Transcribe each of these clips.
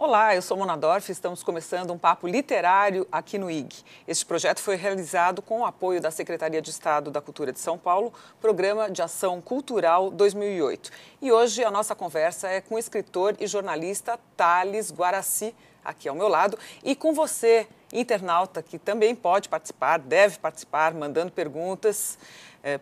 Olá, eu sou Mona Dorf e estamos começando um papo literário aqui no IG. Este projeto foi realizado com o apoio da Secretaria de Estado da Cultura de São Paulo, Programa de Ação Cultural 2008. E hoje a nossa conversa é com o escritor e jornalista Thales Guaraci, aqui ao meu lado, e com você, internauta, que também pode participar, deve participar, mandando perguntas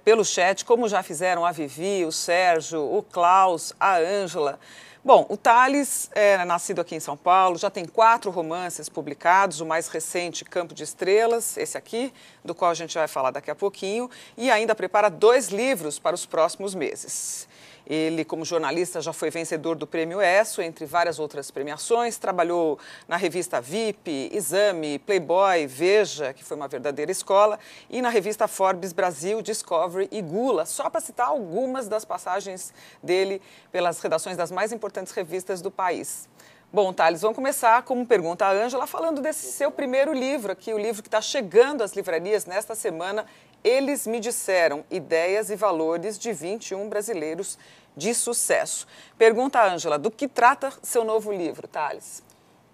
pelo chat, como já fizeram a Vivi, o Sérgio, o Klaus, a Ângela. Bom, o Thales é nascido aqui em São Paulo, já tem 4 romances publicados, o mais recente, Campo de Estrelas, esse aqui, do qual a gente vai falar daqui a pouquinho, e ainda prepara 2 livros para os próximos meses. Ele, como jornalista, já foi vencedor do Prêmio ESSO, entre várias outras premiações, trabalhou na revista VIP, Exame, Playboy, Veja, que foi uma verdadeira escola, e na revista Forbes Brasil, Discovery e Gula, só para citar algumas das passagens dele pelas redações das mais importantes revistas do país. Bom, Thales, vamos começar como pergunta a Ângela, falando desse seu primeiro livro aqui, o livro que está chegando às livrarias nesta semana, Eles Me Disseram, Ideias e Valores de 21 Brasileiros de Sucesso. Pergunta a Ângela, do que trata seu novo livro, Thales?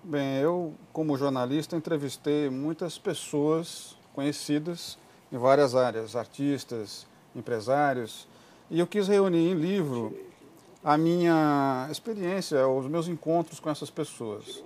Bem, eu, como jornalista, entrevistei muitas pessoas conhecidas em várias áreas, artistas, empresários, e eu quis reunir em livro a minha experiência, os meus encontros com essas pessoas.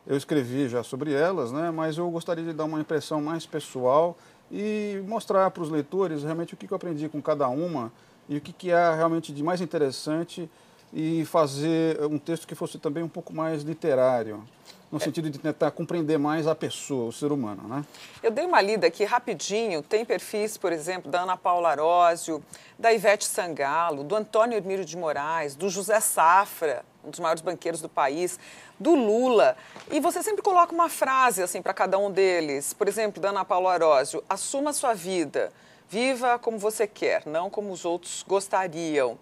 Eu escrevi já sobre elas, né, mas eu gostaria de dar uma impressão mais pessoal e mostrar para os leitores realmente o que eu aprendi com cada uma e o que há realmente de mais interessante e fazer um texto que fosse também um pouco mais literário, no sentido de tentar compreender mais a pessoa, o ser humano, né? Eu dei uma lida aqui rapidinho, tem perfis, por exemplo, da Ana Paula Arósio, da Ivete Sangalo, do Antônio Hermílio de Moraes, do José Safra, um dos maiores banqueiros do país, do Lula. E você sempre coloca uma frase assim para cada um deles. Por exemplo, da Ana Paula Arósio, assuma a sua vida, viva como você quer, não como os outros gostariam.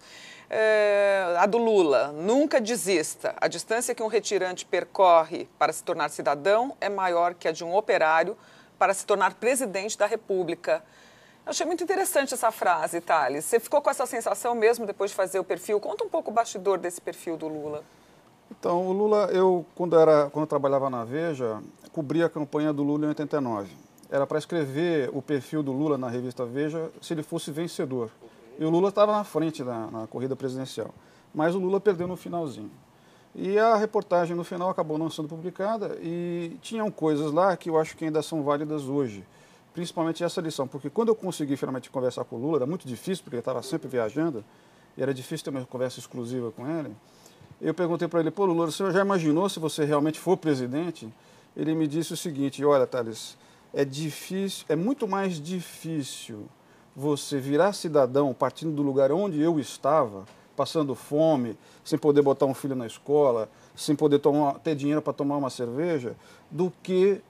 A do Lula, nunca desista. A distância que um retirante percorre para se tornar cidadão é maior que a de um operário para se tornar presidente da República. Eu achei muito interessante essa frase, Thales. Você ficou com essa sensação mesmo depois de fazer o perfil? Conta um pouco o bastidor desse perfil do Lula. Então, o Lula, quando eu trabalhava na Veja, cobria a campanha do Lula em 89. Era para escrever o perfil do Lula na revista Veja se ele fosse vencedor. E o Lula estava na frente na corrida presidencial. Mas o Lula perdeu no finalzinho. E a reportagem no final acabou não sendo publicada e tinham coisas lá que eu acho que ainda são válidas hoje. Principalmente essa lição, porque quando eu consegui finalmente conversar com o Lula, era muito difícil, porque ele estava sempre viajando, e era difícil ter uma conversa exclusiva com ele. Eu perguntei para ele, pô, Lula, o senhor já imaginou se você realmente for presidente? Ele me disse o seguinte, olha, Thales, é difícil, é muito mais difícil você virar cidadão partindo do lugar onde eu estava, passando fome, sem poder botar um filho na escola, sem poder ter dinheiro para tomar uma cerveja, do que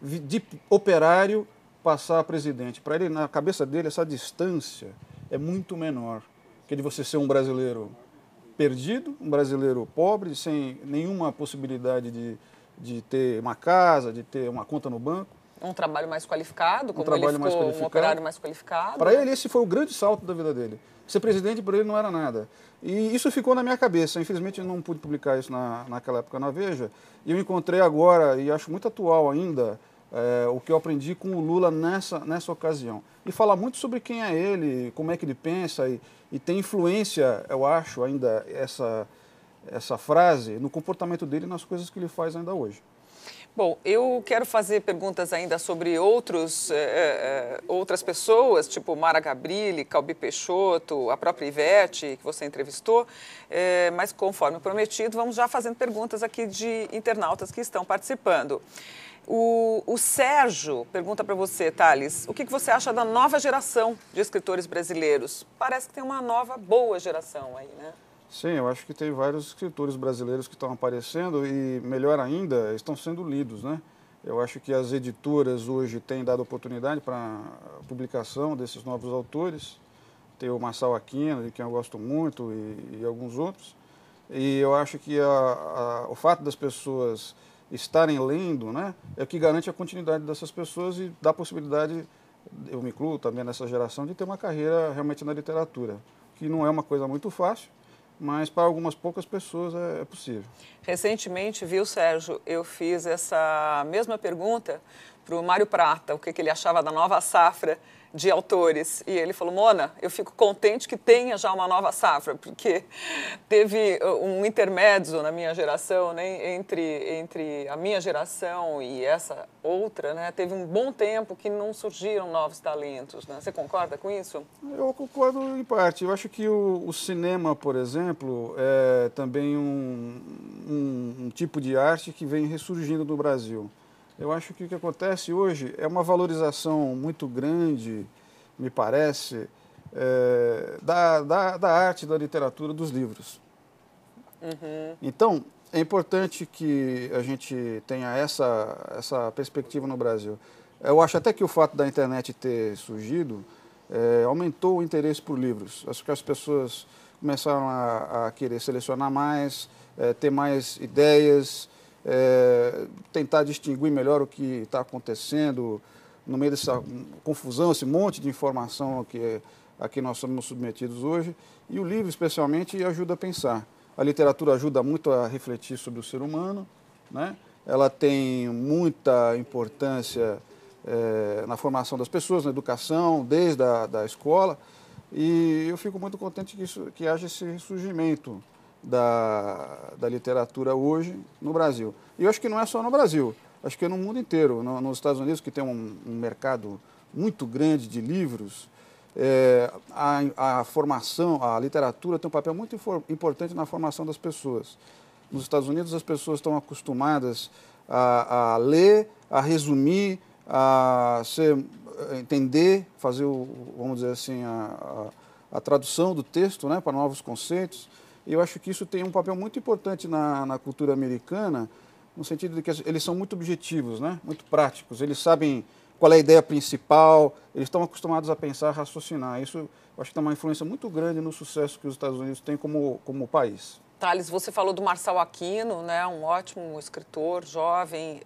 de operário passar a presidente. Para ele, na cabeça dele, essa distância é muito menor que de você ser um brasileiro perdido, um brasileiro pobre, sem nenhuma possibilidade de ter uma casa, de ter uma conta no banco. Um trabalho mais qualificado, como ele ficou um operário mais qualificado. Para ele, esse foi o grande salto da vida dele. Ser presidente, para ele, não era nada. E isso ficou na minha cabeça. Infelizmente, eu não pude publicar isso naquela época na Veja. E eu encontrei agora, e acho muito atual ainda, o que eu aprendi com o Lula nessa ocasião. E falar muito sobre quem é ele, como é que ele pensa, e tem influência, eu acho, ainda essa frase, no comportamento dele e nas coisas que ele faz ainda hoje. Bom, eu quero fazer perguntas ainda sobre outras pessoas, tipo Mara Gabrilli, Calbi Peixoto, a própria Ivete, que você entrevistou, mas conforme prometido, vamos já fazendo perguntas aqui de internautas que estão participando. O Sérgio pergunta para você, Thales, o que você acha da nova geração de escritores brasileiros? Parece que tem uma nova, boa geração aí, né? Sim, eu acho que tem vários escritores brasileiros que estão aparecendo e, melhor ainda, estão sendo lidos, né? Eu acho que as editoras hoje têm dado oportunidade para a publicação desses novos autores. Tem o Marçal Aquino, de quem eu gosto muito, e alguns outros. E eu acho que o fato das pessoas estarem lendo, né, é o que garante a continuidade dessas pessoas e dá a possibilidade, eu me incluo também nessa geração, de ter uma carreira realmente na literatura, que não é uma coisa muito fácil, mas para algumas poucas pessoas é possível. Recentemente, viu, Sérgio, eu fiz essa mesma pergunta para o Mário Prata, o que ele achava da nova safra de autores. E ele falou, Mona, eu fico contente que tenha já uma nova safra, porque teve um intermédio na minha geração, né, entre a minha geração e essa outra, né, teve um bom tempo que não surgiram novos talentos. Né? Você concorda com isso? Eu concordo em parte. Eu acho que o cinema, por exemplo, é também um tipo de arte que vem ressurgindo no Brasil. Eu acho que o que acontece hoje é uma valorização muito grande, me parece, da arte, da literatura, dos livros. Uhum. Então, é importante que a gente tenha essa perspectiva no Brasil. Eu acho até que o fato da internet ter surgido aumentou o interesse por livros. Acho que as pessoas começaram a querer selecionar mais, ter mais ideias, tentar distinguir melhor o que está acontecendo no meio dessa confusão, esse monte de informação a que nós somos submetidos hoje. E o livro, especialmente, ajuda a pensar. A literatura ajuda muito a refletir sobre o ser humano, né? Ela tem muita importância na formação das pessoas, na educação, desde da escola. E eu fico muito contente que haja esse ressurgimento da literatura hoje no Brasil. E eu acho que não é só no Brasil, acho que é no mundo inteiro. Nos Estados Unidos, que tem um mercado muito grande de livros, a formação, a literatura tem um papel muito importante na formação das pessoas. Nos Estados Unidos, as pessoas estão acostumadas a ler, a resumir, a entender, fazer, vamos dizer assim, a tradução do texto, né, para novos conceitos. E eu acho que isso tem um papel muito importante na cultura americana, no sentido de que eles são muito objetivos, né? Muito práticos. Eles sabem qual é a ideia principal, eles estão acostumados a pensar, a raciocinar. Isso eu acho que tem uma influência muito grande no sucesso que os Estados Unidos têm como país. Thales, você falou do Marçal Aquino, né? Um ótimo escritor, jovem.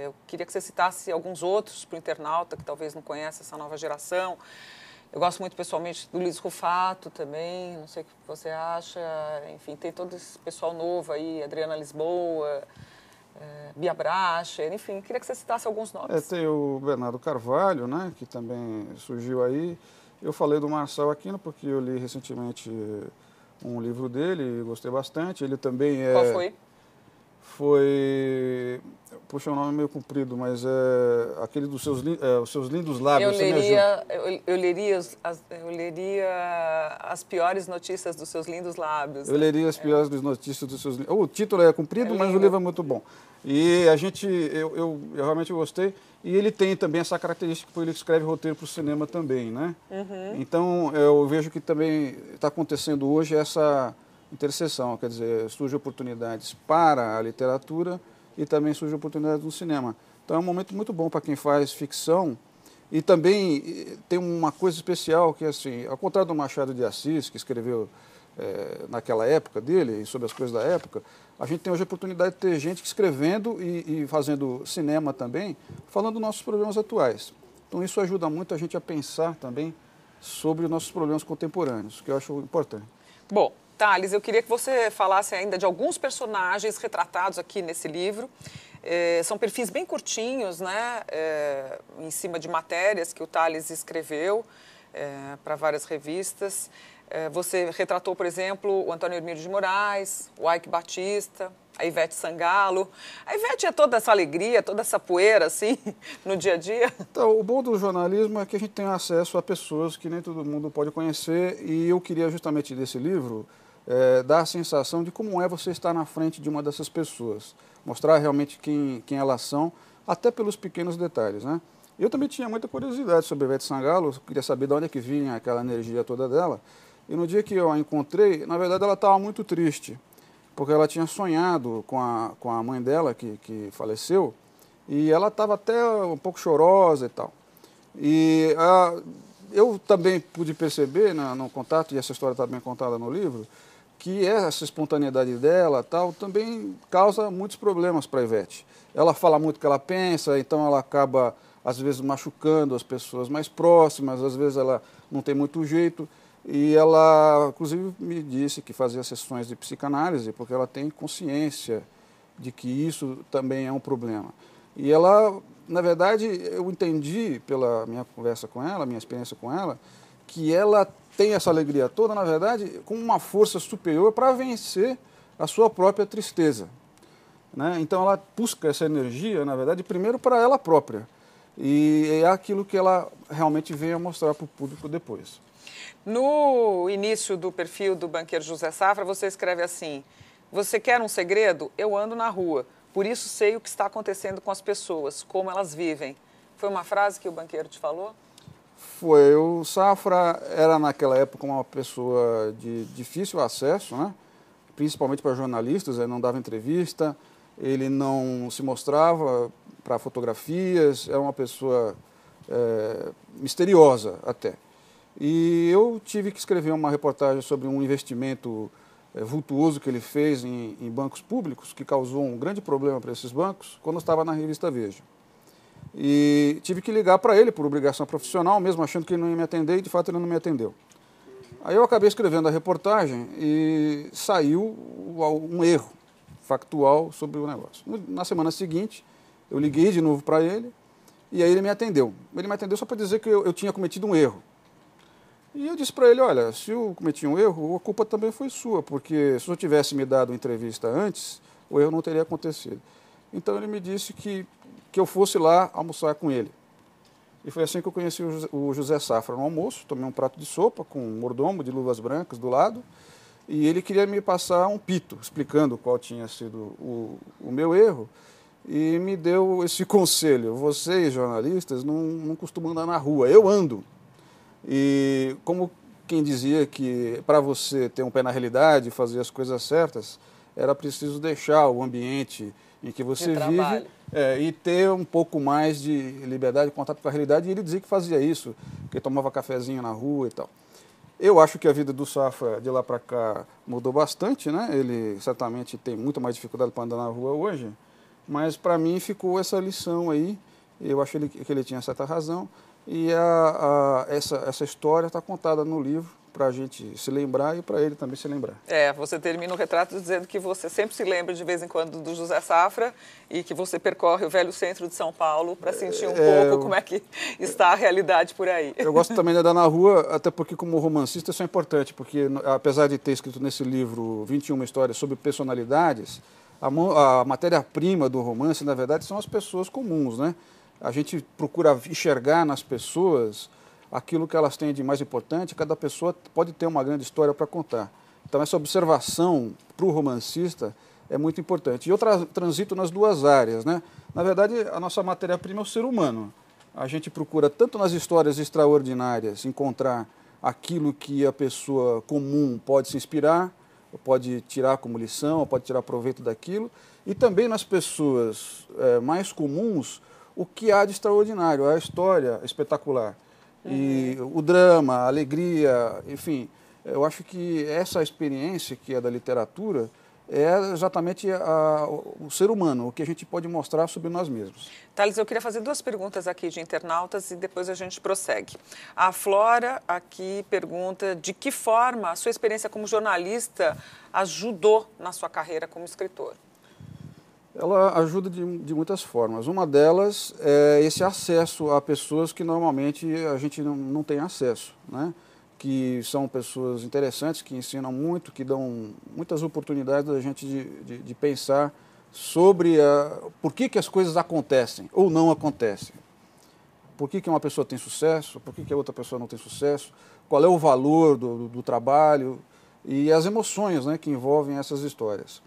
Eu queria que você citasse alguns outros para o internauta que talvez não conheça essa nova geração. Eu gosto muito pessoalmente do Luiz Rufato também, não sei o que você acha. Enfim, tem todo esse pessoal novo aí, Adriana Lisboa, Bia Bracher, enfim, queria que você citasse alguns nomes. Tem o Bernardo Carvalho, né, que também surgiu aí. Eu falei do Marçal Aquino porque eu li recentemente um livro dele e gostei bastante. Ele também Qual foi? Foi... Puxa, é um nome meio comprido, mas é aquele dos os seus lindos lábios. Eu leria as piores notícias dos seus lindos lábios. Eu leria as piores notícias dos seus lindos. O título é comprido, mas o livro é muito bom. E eu realmente gostei. E ele tem também essa característica, porque ele escreve roteiro para o cinema também, né? Uhum. Então, eu vejo que também está acontecendo hoje essa interseção, quer dizer, surgem oportunidades para a literatura e também surgem oportunidades no cinema. Então é um momento muito bom para quem faz ficção. E também tem uma coisa especial que, assim, ao contrário do Machado de Assis, que escreveu naquela época dele, e sobre as coisas da época, a gente tem hoje a oportunidade de ter gente escrevendo e fazendo cinema também, falando dos nossos problemas atuais. Então isso ajuda muito a gente a pensar também sobre os nossos problemas contemporâneos, que eu acho importante. Bom, Thales, eu queria que você falasse ainda de alguns personagens retratados aqui nesse livro. São perfis bem curtinhos, né? Em cima de matérias que o Thales escreveu para várias revistas. Você retratou, por exemplo, o Antônio Hermílio de Moraes, o Ike Batista, a Ivete Sangalo. A Ivete é toda essa alegria, toda essa poeira, assim, no dia a dia? Então, o bom do jornalismo é que a gente tem acesso a pessoas que nem todo mundo pode conhecer, e eu queria justamente desse livro dar a sensação de como é você estar na frente de uma dessas pessoas, mostrar realmente quem elas são, até pelos pequenos detalhes, né? Eu também tinha muita curiosidade sobre a Ivete Sangalo, queria saber de onde é que vinha aquela energia toda dela, e no dia que eu a encontrei, na verdade ela estava muito triste, porque ela tinha sonhado com a mãe dela, que faleceu, e ela estava até um pouco chorosa e tal. E eu também pude perceber no contato, e essa história está bem contada no livro, que essa espontaneidade dela tal também causa muitos problemas para a Ivete. Ela fala muito o que ela pensa, então ela acaba, às vezes, machucando as pessoas mais próximas, às vezes ela não tem muito jeito. E ela, inclusive, me disse que fazia sessões de psicanálise, porque ela tem consciência de que isso também é um problema. E ela, na verdade, eu entendi pela minha conversa com ela, minha experiência com ela, que ela tem essa alegria toda, na verdade, com uma força superior para vencer a sua própria tristeza, né? Então ela busca essa energia, na verdade, primeiro para ela própria. E é aquilo que ela realmente vem a mostrar para o público depois. No início do perfil do banqueiro José Safra, você escreve assim: você quer um segredo? Eu ando na rua, por isso sei o que está acontecendo com as pessoas, como elas vivem. Foi uma frase que o banqueiro te falou? Foi. O Safra era, naquela época, uma pessoa de difícil acesso, né? Principalmente para jornalistas, ele não dava entrevista, ele não se mostrava para fotografias, era uma pessoa misteriosa até. E eu tive que escrever uma reportagem sobre um investimento vultuoso que ele fez em bancos públicos, que causou um grande problema para esses bancos, quando eu estava na revista Veja. E tive que ligar para ele por obrigação profissional, mesmo achando que ele não ia me atender, e de fato ele não me atendeu. Aí eu acabei escrevendo a reportagem e saiu um erro factual sobre o negócio. Na semana seguinte, eu liguei de novo para ele e aí ele me atendeu. Ele me atendeu só para dizer que eu tinha cometido um erro. E eu disse para ele, olha, se eu cometi um erro, a culpa também foi sua, porque se eu tivesse me dado uma entrevista antes, o erro não teria acontecido. Então ele me disse que eu fosse lá almoçar com ele. E foi assim que eu conheci o José Safra no almoço, tomei um prato de sopa com um mordomo de luvas brancas do lado, e ele queria me passar um pito, explicando qual tinha sido o meu erro, e me deu esse conselho: vocês, jornalistas, não costumam andar na rua, eu ando. E como quem dizia que para você ter um pé na realidade, fazer as coisas certas, era preciso deixar o ambiente em que você vive e ter um pouco mais de liberdade de contato com a realidade. E ele dizia que fazia isso, que tomava cafezinho na rua e tal. Eu acho que a vida do Safra de lá para cá mudou bastante, né? Ele certamente tem muito mais dificuldade para andar na rua hoje, mas para mim ficou essa lição aí. Eu acho que ele tinha certa razão. E essa história está contada no livro para a gente se lembrar e para ele também se lembrar. Você termina o retrato dizendo que você sempre se lembra de vez em quando do José Safra e que você percorre o velho centro de São Paulo para sentir um pouco como é que está a realidade por aí. Eu gosto também de andar na rua, até porque como romancista isso é importante, porque apesar de ter escrito nesse livro 21 histórias sobre personalidades, a matéria-prima do romance, na verdade, são as pessoas comuns, né? A gente procura enxergar nas pessoas aquilo que elas têm de mais importante. Cada pessoa pode ter uma grande história para contar. Então, essa observação para o romancista é muito importante. E eu transito nas duas áreas, né? Na verdade, a nossa matéria-prima é o ser humano. A gente procura, tanto nas histórias extraordinárias, encontrar aquilo que a pessoa comum pode se inspirar, pode tirar como lição, pode tirar proveito daquilo, e também nas pessoas mais comuns, o que há de extraordinário, a história espetacular. E o drama, a alegria, enfim, eu acho que essa experiência que é da literatura é exatamente o ser humano, o que a gente pode mostrar sobre nós mesmos. Thales, eu queria fazer duas perguntas aqui de internautas e depois a gente prossegue. A Flora aqui pergunta de que forma a sua experiência como jornalista ajudou na sua carreira como escritor. Ela ajuda de muitas formas. Uma delas é esse acesso a pessoas que normalmente a gente não tem acesso, né? Que são pessoas interessantes, que ensinam muito, que dão muitas oportunidades da gente de pensar sobre por que as coisas acontecem ou não acontecem. Por que uma pessoa tem sucesso, por que a outra pessoa não tem sucesso, qual é o valor do trabalho e as emoções, né, que envolvem essas histórias.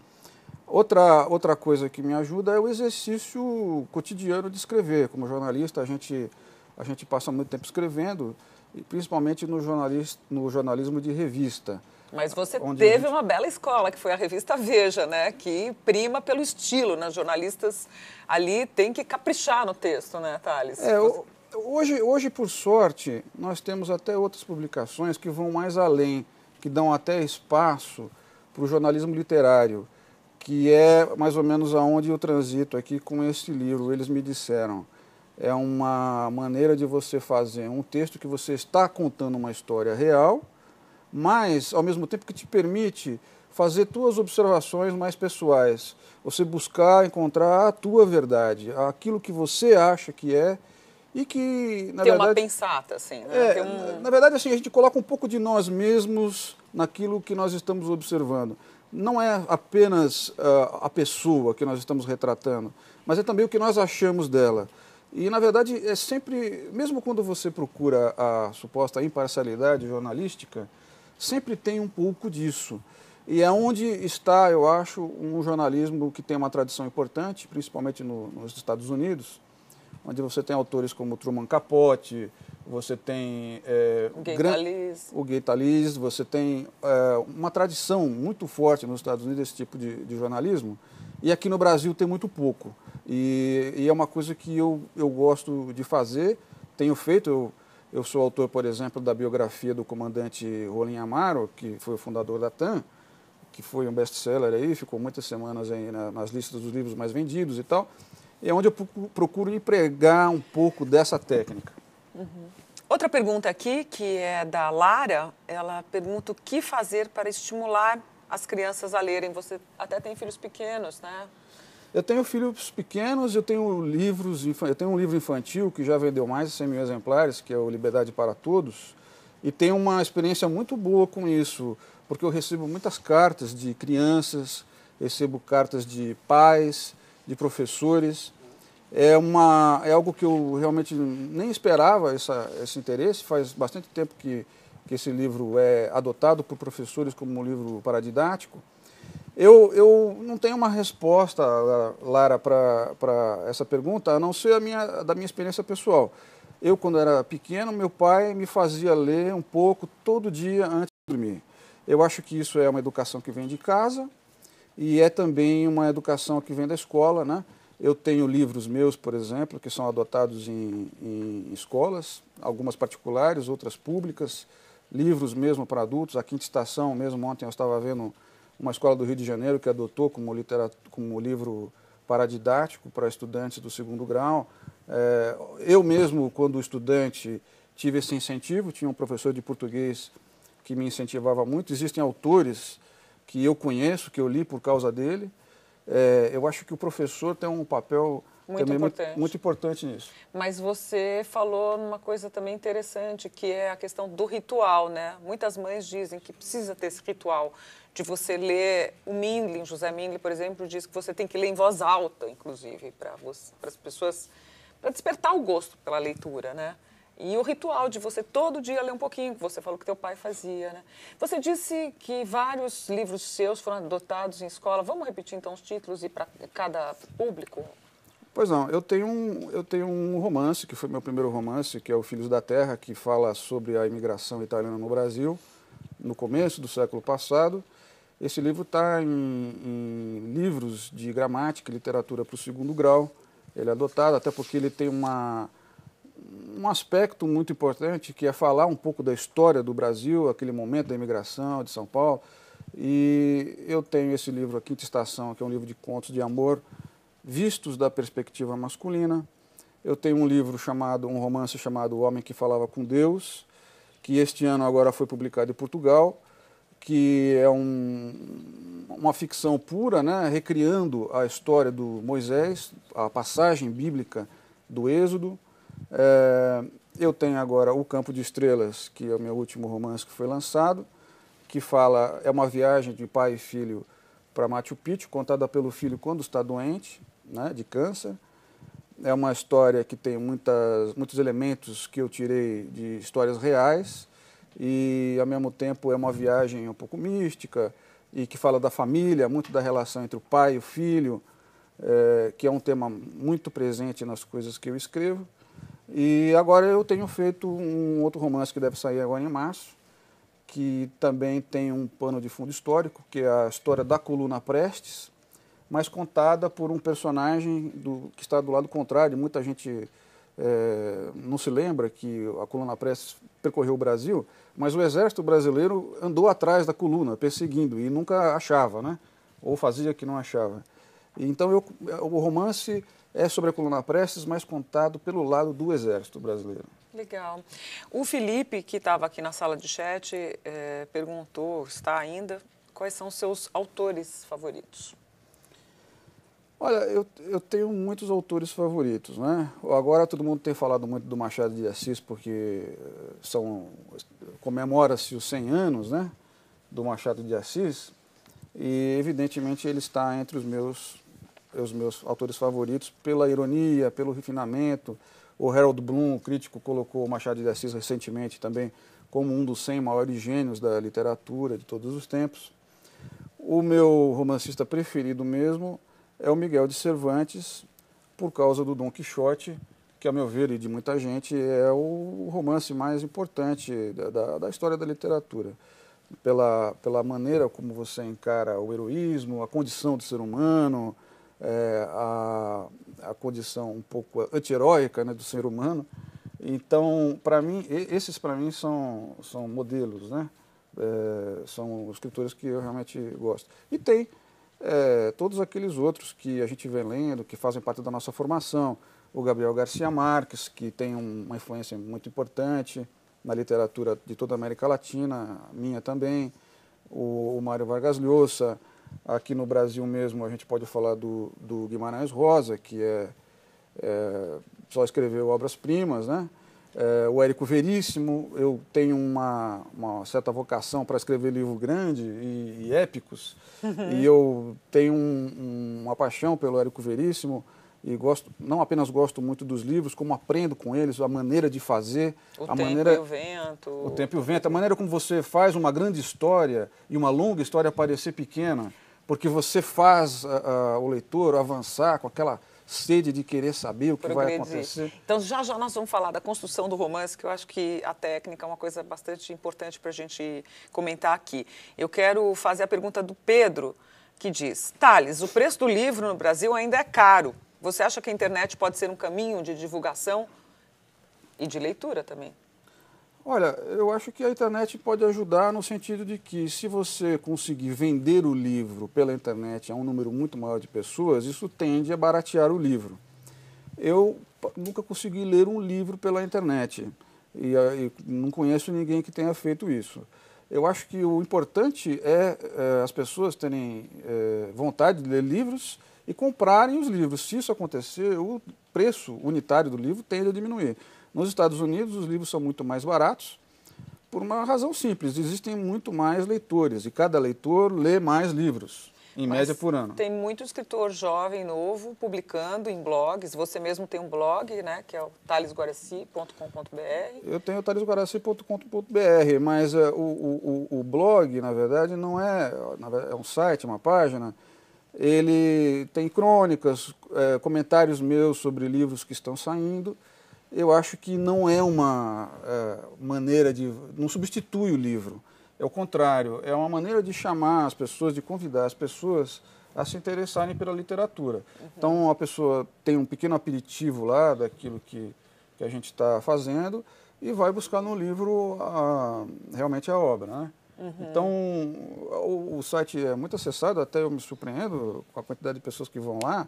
Outra coisa que me ajuda é o exercício cotidiano de escrever. Como jornalista, a gente passa muito tempo escrevendo, e principalmente no jornalismo de revista. Mas você teve uma bela escola, que foi a revista Veja, né? Que prima pelo estilo, né? Jornalistas ali têm que caprichar no texto, né, Thales? Hoje, por sorte, nós temos até outras publicações que vão mais além, que dão até espaço para o jornalismo literário, que é mais ou menos aonde eu transito aqui com esse livro. Eles me disseram, é uma maneira de você fazer um texto que você está contando uma história real, mas, ao mesmo tempo, que te permite fazer tuas observações mais pessoais. Você buscar encontrar a tua verdade, aquilo que você acha que é e que, na verdade... Tem uma pensata, assim, né? Na verdade, assim, a gente coloca um pouco de nós mesmos naquilo que nós estamos observando. Não é apenas a pessoa que nós estamos retratando, mas é também o que nós achamos dela. E, na verdade, é sempre, mesmo quando você procura a suposta imparcialidade jornalística, sempre tem um pouco disso. E é onde está, eu acho, um jornalismo que tem uma tradição importante, principalmente nos Estados Unidos, onde você tem autores como Truman Capote, você tem o Gay Talese, você tem uma tradição muito forte nos Estados Unidos desse tipo de jornalismo, e aqui no Brasil tem muito pouco. E é uma coisa que eu gosto de fazer, tenho feito. Eu sou autor, por exemplo, da biografia do comandante Rolim Amaro, que foi o fundador da TAM, que foi um best-seller aí, ficou muitas semanas aí nas listas dos livros mais vendidos e tal. É onde eu procuro empregar um pouco dessa técnica. Uhum. Outra pergunta aqui, que é da Lara, ela pergunta o que fazer para estimular as crianças a lerem. Você até tem filhos pequenos, né? Eu tenho filhos pequenos, eu tenho um livro infantil que já vendeu mais de 100 mil exemplares, que é o Liberdade para Todos, e tenho uma experiência muito boa com isso, porque eu recebo muitas cartas de crianças, recebo cartas de pais, de professores. É algo que eu realmente nem esperava, esse interesse. Faz bastante tempo que esse livro é adotado por professores como um livro paradidático. Eu não tenho uma resposta, Lara, para essa pergunta, a não ser da minha experiência pessoal. Eu, quando era pequeno, meu pai me fazia ler um pouco todo dia antes de dormir. Eu acho que isso é uma educação que vem de casa e é também uma educação que vem da escola, né? Eu tenho livros meus, por exemplo, que são adotados em escolas, algumas particulares, outras públicas, livros mesmo para adultos. A Quinta Estação, mesmo ontem eu estava vendo uma escola do Rio de Janeiro que adotou como livro paradidático para estudantes do 2º grau. Eu mesmo, quando estudante, tive esse incentivo, tinha um professor de português que me incentivava muito. Existem autores que eu conheço, que eu li por causa dele. Eu acho que o professor tem um papel muito importante nisso. Mas você falou numa coisa também interessante, que é a questão do ritual, né? Muitas mães dizem que precisa ter esse ritual de você ler. O Mindlin, José Mindlin, por exemplo, diz que você tem que ler em voz alta, inclusive, para as pessoas, para despertar o gosto pela leitura, né? E o ritual de você todo dia ler um pouquinho, que você falou que teu pai fazia, né? Você disse que vários livros seus foram adotados em escola. Vamos repetir, então, os títulos e para cada público? Pois não, eu tenho um romance, que foi meu primeiro romance, que é o Filhos da Terra, que fala sobre a imigração italiana no Brasil, no começo do século passado. Esse livro está em livros de gramática e literatura para o 2º grau. Ele é adotado, até porque ele tem um aspecto muito importante, que é falar um pouco da história do Brasil, aquele momento da imigração de São Paulo. E eu tenho esse livro, A Quinta Estação, que é um livro de contos de amor, vistos da perspectiva masculina. Eu tenho um romance chamado O Homem que Falava com Deus, que este ano agora foi publicado em Portugal, que é uma ficção pura, né, recriando a história do Moisés, a passagem bíblica do Êxodo. Eu tenho agora O Campo de Estrelas, que é o meu último romance que foi lançado, que é uma viagem de pai e filho para Machu Picchu, contada pelo filho quando está doente, né, de câncer. É uma história que tem muitos elementos que eu tirei de histórias reais e, ao mesmo tempo, é uma viagem um pouco mística e que fala da família, muito da relação entre o pai e o filho, que é um tema muito presente nas coisas que eu escrevo. E agora eu tenho feito um outro romance que deve sair agora em março, que também tem um pano de fundo histórico, que é a história da Coluna Prestes, mas contada por um personagem que está do lado contrário. Muita gente não se lembra que a Coluna Prestes percorreu o Brasil, mas o exército brasileiro andou atrás da coluna, perseguindo, e nunca achava, né? Ou fazia que não achava. Então o romance é sobre a coluna Prestes, mas contado pelo lado do Exército Brasileiro. Legal. O Felipe, que estava aqui na sala de chat, perguntou, está ainda, quais são os seus autores favoritos? Olha, eu tenho muitos autores favoritos, né? Agora todo mundo tem falado muito do Machado de Assis, porque comemora-se os 100 anos, né, do Machado de Assis, e evidentemente ele está entre os meus autores favoritos pela ironia, pelo refinamento. O Harold Bloom, o crítico, colocou o Machado de Assis recentemente também como um dos 100 maiores gênios da literatura de todos os tempos. O meu romancista preferido mesmo é o Miguel de Cervantes, por causa do Dom Quixote, que, a meu ver, e de muita gente, é o romance mais importante da história da literatura. Pela maneira como você encara o heroísmo, a condição do ser humano, a condição um pouco anti-heróica, né, do ser humano. Então, para mim, esses para mim são modelos, né? São escritores que eu realmente gosto. E tem todos aqueles outros que a gente vem lendo, que fazem parte da nossa formação. O Gabriel Garcia Marques, que tem uma influência muito importante na literatura de toda a América Latina, minha também. O Mário Vargas Llosa. Aqui no Brasil mesmo a gente pode falar do Guimarães Rosa, que só escreveu obras-primas, né? O Érico Veríssimo. Eu tenho uma certa vocação para escrever livro grande e épicos, e eu tenho uma paixão pelo Érico Veríssimo, e não apenas gosto muito dos livros, como aprendo com eles, a maneira de fazer. O tempo e o vento. O tempo e o vento, a maneira como você faz uma grande história e uma longa história parecer pequena, porque você faz o leitor avançar com aquela sede de querer saber o que vai acontecer. Então, já nós vamos falar da construção do romance, que eu acho que a técnica é uma coisa bastante importante para a gente comentar aqui. Eu quero fazer a pergunta do Pedro, que diz: Thales, o preço do livro no Brasil ainda é caro. Você acha que a internet pode ser um caminho de divulgação e de leitura também? Olha, eu acho que a internet pode ajudar no sentido de que, se você conseguir vender o livro pela internet a um número muito maior de pessoas, isso tende a baratear o livro. Eu nunca consegui ler um livro pela internet e não conheço ninguém que tenha feito isso. Eu acho que o importante é as pessoas terem vontade de ler livros e comprarem os livros. Se isso acontecer, o preço unitário do livro tende a diminuir. Nos Estados Unidos, os livros são muito mais baratos, por uma razão simples: existem muito mais leitores, e cada leitor lê mais livros, em média, por ano. Tem muito escritor jovem, novo, publicando em blogs. Você mesmo tem um blog, né, que é o thalesguaraci.com.br. Eu tenho o thalesguaraci.com.br, mas o blog, na verdade, não é um site, uma página. Ele tem crônicas, comentários meus sobre livros que estão saindo. Eu acho que não é uma maneira não substitui o livro. É o contrário, é uma maneira de chamar as pessoas, de convidar as pessoas a se interessarem pela literatura. Uhum. Então, a pessoa tem um pequeno aperitivo lá daquilo que a gente está fazendo e vai buscar no livro realmente a obra, né? Uhum. Então, o site é muito acessado, até eu me surpreendo com a quantidade de pessoas que vão lá,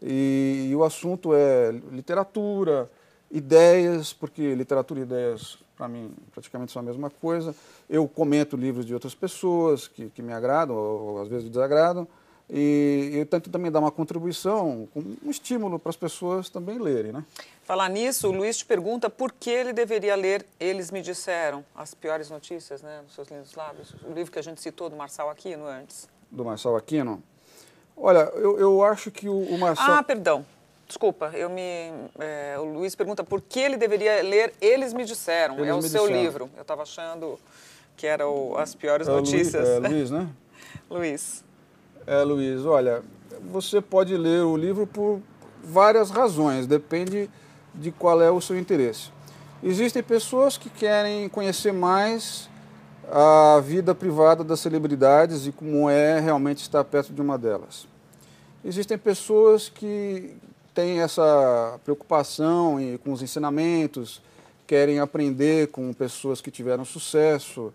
e o assunto é literatura, ideias, porque literatura e ideias, para mim, praticamente são a mesma coisa. Eu comento livros de outras pessoas que me agradam, ou às vezes desagradam, e eu tento também dar uma contribuição, um estímulo para as pessoas também lerem, né? Falar nisso, o Luiz te pergunta por que ele deveria ler Eles Me Disseram, As Piores Notícias, né, nos seus lindos lábios, o livro que a gente citou do Marçal Aquino antes. Do Marçal Aquino? Olha, eu acho que o Marçal... Ah, perdão. Desculpa, o Luiz pergunta por que ele deveria ler Eles Me Disseram, é o seu livro. Eu estava achando que era As Piores Notícias. Luiz, né? Luiz. Luiz, olha, você pode ler o livro por várias razões, depende de qual é o seu interesse. Existem pessoas que querem conhecer mais a vida privada das celebridades e como é realmente estar perto de uma delas. Existem pessoas que têm essa preocupação com os ensinamentos, querem aprender com pessoas que tiveram sucesso,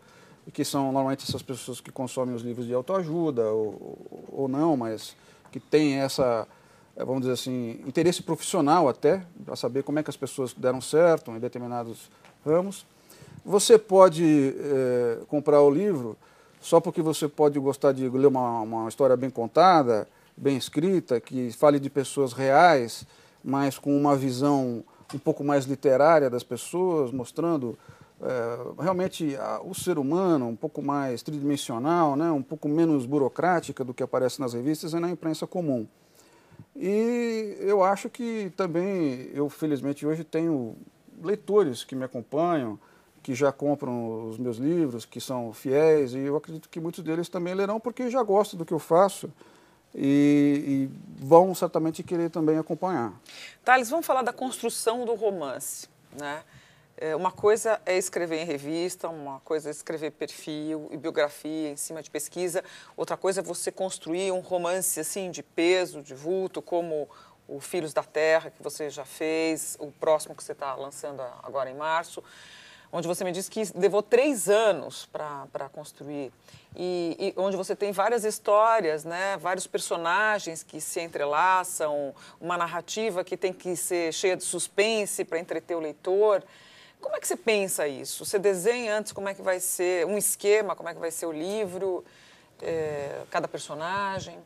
que são normalmente essas pessoas que consomem os livros de autoajuda ou não, mas que têm essa vamos dizer assim, interesse profissional até, para saber como é que as pessoas deram certo em determinados ramos. Você pode comprar o livro só porque você pode gostar de ler uma história bem contada, bem escrita, que fale de pessoas reais, mas com uma visão um pouco mais literária das pessoas, mostrando realmente o ser humano um pouco mais tridimensional, né, um pouco menos burocrática do que aparece nas revistas e na imprensa comum. E eu acho que também, eu felizmente hoje tenho leitores que me acompanham, que já compram os meus livros, que são fiéis, e eu acredito que muitos deles também lerão porque já gostam do que eu faço e vão certamente querer também acompanhar. Thales, vamos falar da construção do romance, né? Uma coisa é escrever em revista, uma coisa é escrever perfil e biografia em cima de pesquisa, outra coisa é você construir um romance assim de peso, de vulto, como o Filhos da Terra, que você já fez, o próximo que você está lançando agora em março, onde você me disse que levou 3 anos para construir, e onde você tem várias histórias, né, vários personagens que se entrelaçam, uma narrativa que tem que ser cheia de suspense para entreter o leitor. Como é que você pensa isso? Você desenha antes como é que vai ser, um esquema, como é que vai ser o livro, cada personagem?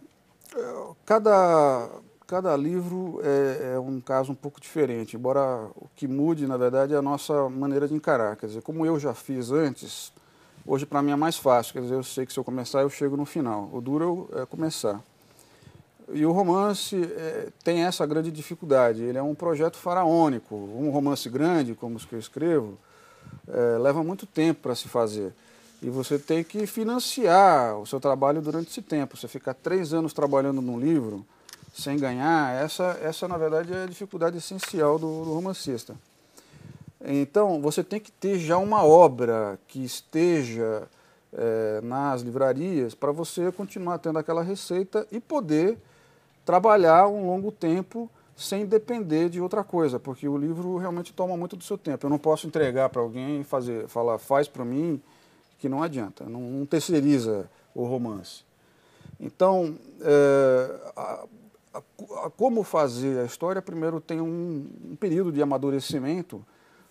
Cada livro é um caso um pouco diferente, embora o que mude, na verdade, é a nossa maneira de encarar. Quer dizer, como eu já fiz antes, hoje para mim é mais fácil. Quer dizer, eu sei que se eu começar, eu chego no final. O duro é começar. E o romance tem essa grande dificuldade. Ele é um projeto faraônico. Um romance grande, como os que eu escrevo, leva muito tempo para se fazer. E você tem que financiar o seu trabalho durante esse tempo. Você ficar 3 anos trabalhando num livro sem ganhar, essa na verdade é a dificuldade essencial do romancista. Então, você tem que ter já uma obra que esteja nas livrarias para você continuar tendo aquela receita e poder trabalhar um longo tempo sem depender de outra coisa, porque o livro realmente toma muito do seu tempo. Eu não posso entregar para alguém e falar, faz para mim, que não adianta, não terceiriza o romance. Então, como fazer a história, primeiro tem um período de amadurecimento.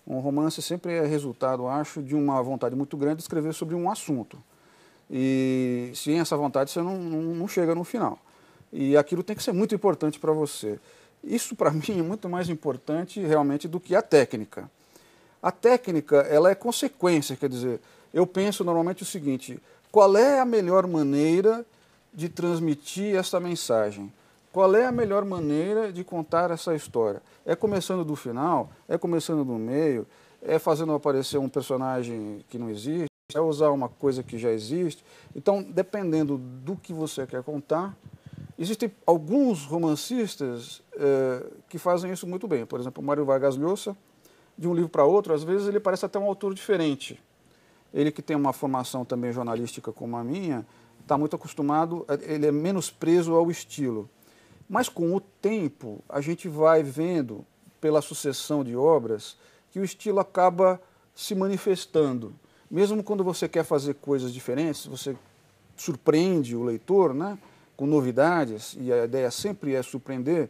Um romance sempre é resultado, acho, de uma vontade muito grande de escrever sobre um assunto. E sem essa vontade você não chega no final. E aquilo tem que ser muito importante para você. Isso, para mim, é muito mais importante realmente do que a técnica. A técnica, ela é consequência, quer dizer, eu penso normalmente o seguinte, qual é a melhor maneira de transmitir essa mensagem? Qual é a melhor maneira de contar essa história? É começando do final? É começando do meio? É fazendo aparecer um personagem que não existe? É usar uma coisa que já existe? Então, dependendo do que você quer contar, existem alguns romancistas que fazem isso muito bem. Por exemplo, o Mário Vargas Llosa, de um livro para outro, às vezes ele parece até um autor diferente. Ele que tem uma formação também jornalística como a minha, está muito acostumado, ele é menos preso ao estilo. Mas com o tempo, a gente vai vendo, pela sucessão de obras, que o estilo acaba se manifestando. Mesmo quando você quer fazer coisas diferentes, você surpreende o leitor, né, com novidades, e a ideia sempre é surpreender,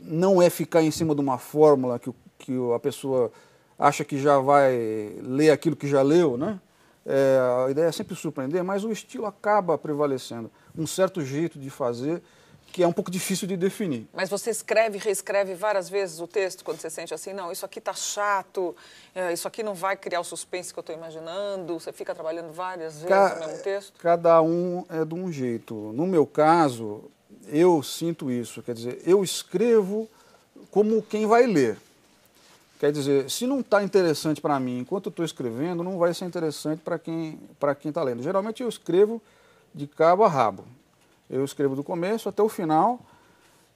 não é ficar em cima de uma fórmula que a pessoa acha que já vai ler aquilo que já leu, né? A ideia é sempre surpreender, mas o estilo acaba prevalecendo. Um certo jeito de fazer que é um pouco difícil de definir. Mas você escreve e reescreve várias vezes o texto quando você sente assim, não, isso aqui está chato, isso aqui não vai criar o suspense que eu estou imaginando, você fica trabalhando várias vezes o mesmo texto? Cada um é de um jeito. No meu caso, eu sinto isso, quer dizer, eu escrevo como quem vai ler. Quer dizer, se não está interessante para mim enquanto eu estou escrevendo, não vai ser interessante para quem está lendo. Geralmente eu escrevo de cabo a rabo. Eu escrevo do começo até o final.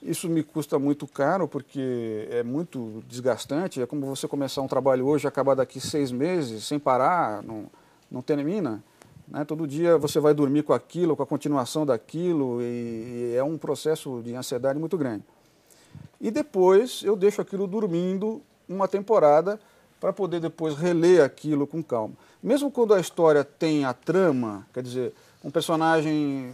Isso me custa muito caro, porque é muito desgastante. É como você começar um trabalho hoje e acabar daqui 6 meses, sem parar, não termina. Né? Todo dia você vai dormir com aquilo, com a continuação daquilo, e é um processo de ansiedade muito grande. E depois eu deixo aquilo dormindo uma temporada para poder depois reler aquilo com calma. Mesmo quando a história tem a trama, quer dizer, um personagem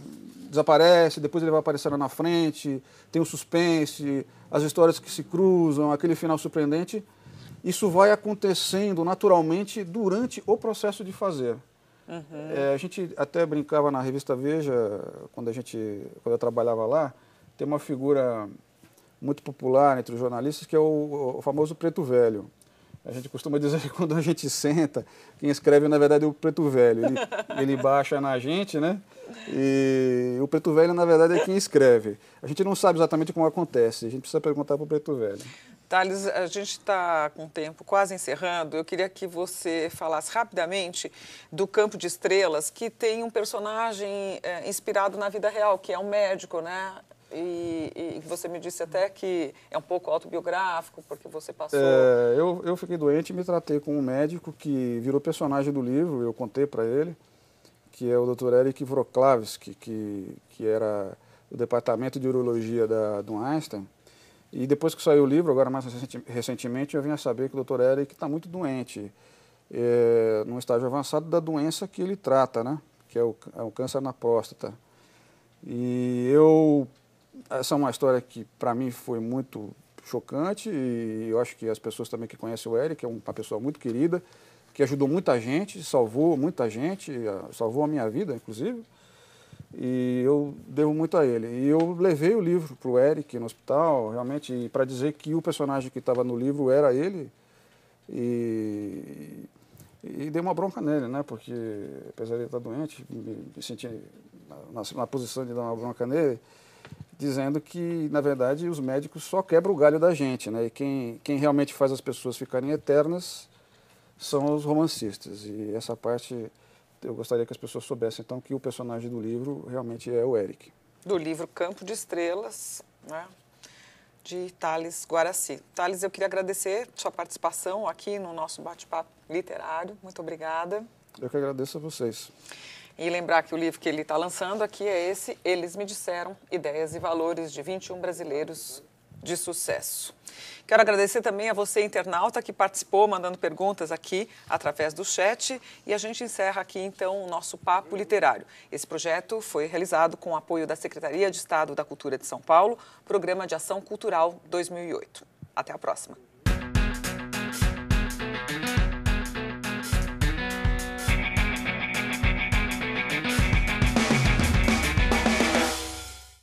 desaparece, depois ele vai aparecendo na frente, tem o suspense, as histórias que se cruzam, aquele final surpreendente. Isso vai acontecendo naturalmente durante o processo de fazer. A gente até brincava na revista Veja, quando eu trabalhava lá, tem uma figura muito popular entre os jornalistas que é o famoso preto velho. A gente costuma dizer que quando a gente senta, quem escreve na verdade é o preto velho. Ele baixa na gente, né? E o preto velho na verdade é quem escreve. A gente não sabe exatamente como acontece, a gente precisa perguntar para o preto velho. Thales, a gente está com o tempo quase encerrando. Eu queria que você falasse rapidamente do Campo de Estrelas, que tem um personagem inspirado na vida real, que é um médico, né? E você me disse até que é um pouco autobiográfico, porque você passou... Eu fiquei doente e me tratei com um médico que virou personagem do livro, eu contei para ele, que é o Dr. Eric Wrocławski, que era do departamento de urologia do Einstein. E depois que saiu o livro, agora mais recentemente, eu vim a saber que o Dr. Eric está muito doente, num estágio avançado da doença que ele trata, né? Que é o câncer na próstata. E essa é uma história que para mim foi muito chocante e eu acho que as pessoas também que conhecem o Eric, é uma pessoa muito querida, que ajudou muita gente, salvou muita gente, salvou a minha vida, inclusive. E eu devo muito a ele. E eu levei o livro para o Eric no hospital, realmente, para dizer que o personagem que estava no livro era ele. E dei uma bronca nele, né? Porque, apesar de ele estar doente, me senti na posição de dar uma bronca nele, dizendo que, na verdade, os médicos só quebram o galho da gente, né? E quem realmente faz as pessoas ficarem eternas são os romancistas. E essa parte... Eu gostaria que as pessoas soubessem, então, que o personagem do livro realmente é o Eric. Do livro Campo de Estrelas, né, de Thales Guaraci. Thales, eu queria agradecer sua participação aqui no nosso bate-papo literário. Muito obrigada. Eu que agradeço a vocês. E lembrar que o livro que ele está lançando aqui é esse, Eles Me Disseram, Ideias e Valores de 21 Brasileiros de Sucesso. Quero agradecer também a você, internauta, que participou, mandando perguntas aqui através do chat. E a gente encerra aqui, então, o nosso Papo Literário. Esse projeto foi realizado com o apoio da Secretaria de Estado da Cultura de São Paulo, Programa de Ação Cultural 2008. Até a próxima.